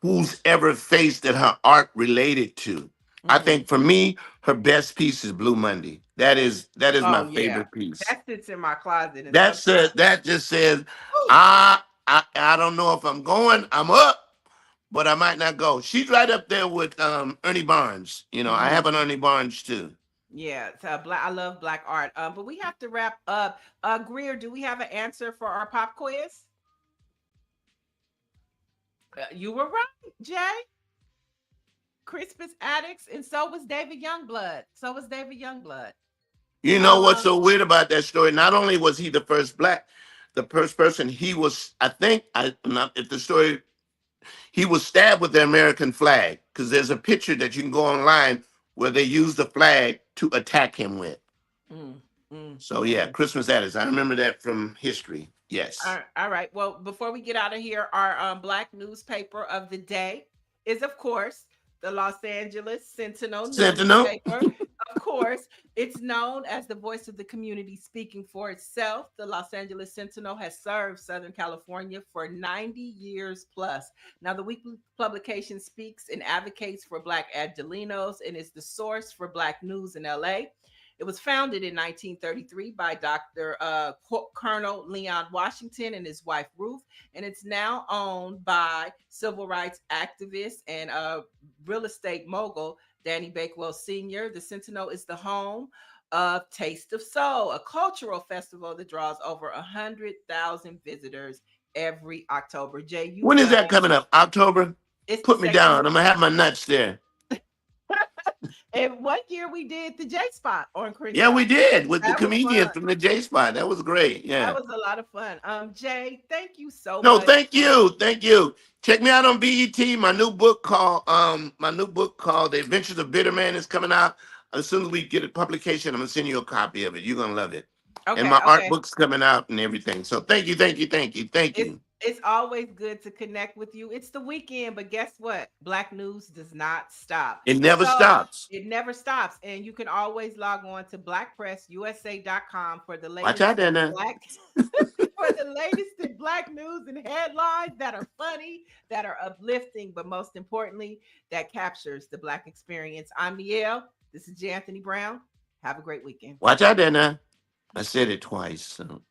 whose ever face that her art related to. I Mm. think for me, her best piece is Blue Monday. That is my Oh yeah, favorite piece. that sits in my closet, and That sometimes, says that just says, whew, I don't know if I'm going, I'm up, but I might not go. She's right up there with Ernie Barnes. You know, I mhm. have an Ernie Barnes too. Yeah, it's, black. I love black art. But we have to wrap up. Greer, do we have an answer for our pop quiz? You were right, Jay. Crispus Attucks, and so was David Youngblood. So was David Youngblood. You know what's Um, so weird about that story? Not only was he the first person, he was, I think, I'm not, if the story he was stabbed with the American flag because there's a picture that you can go online where they use the flag to attack him with. mm, mm, So yeah, mm. Christmas Addis. I remember that from history. Yes. All right. Well, before we get out of here, our black newspaper of the day is, of course, the Los Angeles Sentinel Sentinel. newspaper. Of course, it's known as the voice of the community speaking for itself. The Los Angeles Sentinel has served Southern California for 90 years plus. Now, the weekly publication speaks and advocates for Black Angelenos and is the source for Black news in LA. It was founded in 1933 by Dr. Colonel Leon Washington and his wife Ruth, and it's now owned by civil rights activist and real estate mogul Danny Bakewell Sr. The Sentinel is the home of Taste of Soul, a cultural festival that draws over 100,000 visitors every October. Jay, you've When is done that coming up? October? it's the Put me second down. week. I'm gonna have my nuts there. And one year we did the J Spot on Yeah, Crenshaw. we did with the That was comedian fun. from the J Spot. That was great. That Yeah. was a lot of fun. Jay, thank you so No, much. thank you. Thank you. Check me out on BET. My new book called The Adventures of Bitter Man is coming out. As soon as we get a publication, I'm gonna send you a copy of it. You're gonna love it. And Okay, my art okay. book's coming out and everything. So thank you, thank you, thank you, thank It's you. it's always good to connect with you. It's the weekend, but guess what? Black news does not stop. It never So stops. it never stops. And you can always log on to blackpressusa.com for the Watch latest out there now. black for the latest in black news and headlines that are funny, that are uplifting, but most importantly, that captures the black experience. I'm Niele. This is J.Anthony Brown. Have a great weekend. Watch out there now. I said it twice. So.